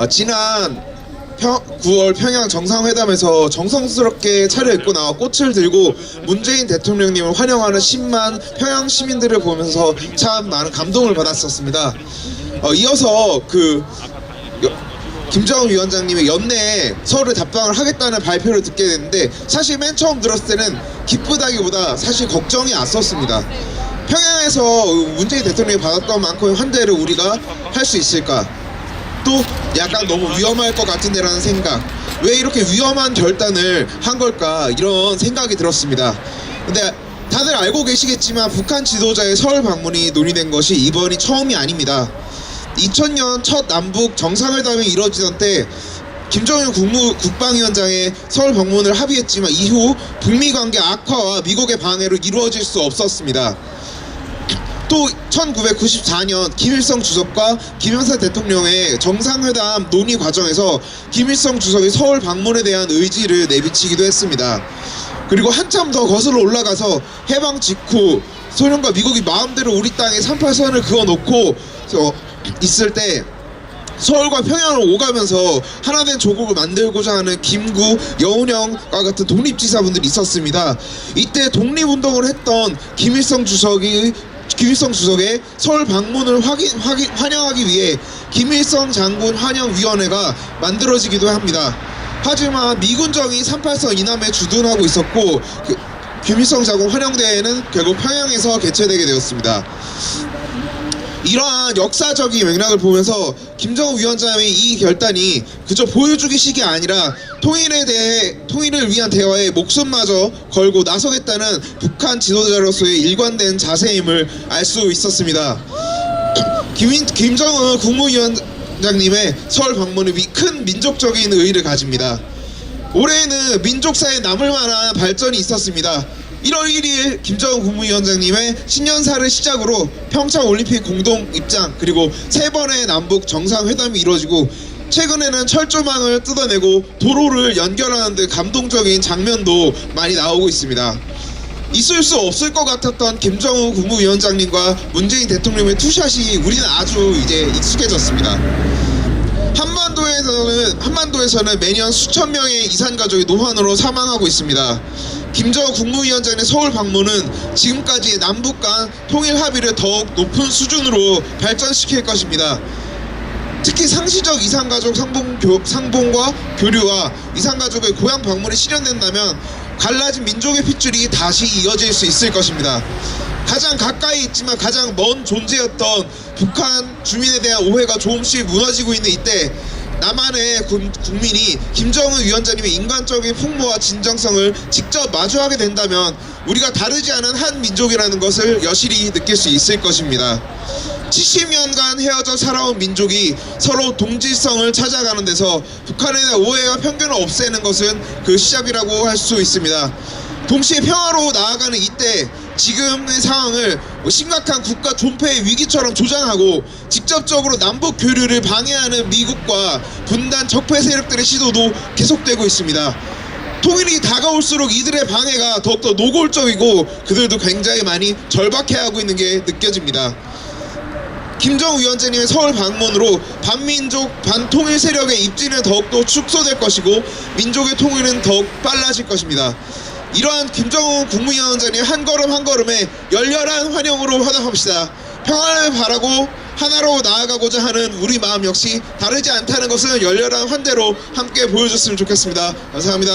지난 9월 평양 정상회담에서 정성스럽게 차려입고 나와 꽃을 들고 문재인 대통령님을 환영하는 10만 평양 시민들을 보면서 참 많은 감동을 받았었습니다. 이어서 김정은 위원장님의 연내에 서울에 답방을 하겠다는 발표를 듣게 됐는데, 사실 맨 처음 들었을 때는 기쁘다기보다 사실 걱정이 앞섰습니다. 평양에서 문재인 대통령이 받았던 만큼의 환대를 우리가 할 수 있을까? 또 약간 너무 위험할 것 같은데라는 생각, 왜 이렇게 위험한 결단을 한 걸까, 이런 생각이 들었습니다. 근데 다들 알고 계시겠지만 북한 지도자의 서울 방문이 논의된 것이 이번이 처음이 아닙니다. 2000년 첫 남북 정상회담이 이뤄지던 때 김정은 국방위원장의 서울 방문을 합의했지만 이후 북미 관계 악화와 미국의 방해로 이루어질 수 없었습니다. 또 1994년 김일성 주석과 김영삼 대통령의 정상회담 논의 과정에서 김일성 주석이 서울 방문에 대한 의지를 내비치기도 했습니다. 그리고 한참 더 거슬러 올라가서 해방 직후 소련과 미국이 마음대로 우리 땅에 38선을 그어놓고 있을 때 서울과 평양을 오가면서 하나된 조국을 만들고자 하는 김구, 여운형과 같은 독립지사분들이 있었습니다. 이때 독립운동을 했던 김일성 주석의 서울 방문을 환영하기 위해 김일성 장군 환영위원회가 만들어지기도 합니다. 하지만 미군정이 38선 이남에 주둔하고 있었고 김일성 장군 환영대회는 결국 평양에서 개최되게 되었습니다. 이러한 역사적인 맥락을 보면서 김정은 위원장의 이 결단이 그저 보여주기식이 아니라 통일을 위한 대화에 목숨마저 걸고 나서겠다는 북한 지도자로서의 일관된 자세임을 알 수 있었습니다. 김정은 국무위원장님의 서울 방문은 큰 민족적인 의의를 가집니다. 올해에는 민족사에 남을 만한 발전이 있었습니다. 1월 1일 김정은 국무위원장님의 신년사를 시작으로 평창올림픽 공동 입장, 그리고 3번의 남북 정상회담이 이루어지고 최근에는 철조망을 뜯어내고 도로를 연결하는 등 감동적인 장면도 많이 나오고 있습니다. 있을 수 없을 것 같았던 김정은 국무위원장님과 문재인 대통령의 투샷이 우리는 아주 이제 익숙해졌습니다. 한반도에서는 매년 수천 명의 이산가족이 노환으로 사망하고 있습니다. 김정은 국무위원장의 서울 방문은 지금까지의 남북 간 통일 합의를 더욱 높은 수준으로 발전시킬 것입니다. 특히 상시적 이산가족 상봉과 교류와 이산가족의 고향 방문이 실현된다면 갈라진 민족의 핏줄이 다시 이어질 수 있을 것입니다. 가장 가까이 있지만 가장 먼 존재였던 북한 주민에 대한 오해가 조금씩 무너지고 있는 이때 남한의 국민이 김정은 위원장님의 인간적인 풍모와 진정성을 직접 마주하게 된다면 우리가 다르지 않은 한 민족이라는 것을 여실히 느낄 수 있을 것입니다. 70년간 헤어져 살아온 민족이 서로 동질성을 찾아가는 데서 북한에 대한 오해와 편견을 없애는 것은 그 시작이라고 할 수 있습니다. 동시에 평화로 나아가는 이때 지금의 상황을 심각한 국가 존폐의 위기처럼 조장하고 직접적으로 남북 교류를 방해하는 미국과 분단 적폐 세력들의 시도도 계속되고 있습니다. 통일이 다가올수록 이들의 방해가 더욱더 노골적이고 그들도 굉장히 많이 절박해하고 있는 게 느껴집니다. 김정은 위원장님의 서울 방문으로 반민족 반통일 세력의 입지는 더욱더 축소될 것이고 민족의 통일은 더욱 빨라질 것입니다. 이러한 김정은 국무위원장님 한 걸음 한 걸음에 열렬한 환영으로 화답합시다. 평화를 바라고 하나로 나아가고자 하는 우리 마음 역시 다르지 않다는 것을 열렬한 환대로 함께 보여줬으면 좋겠습니다. 감사합니다.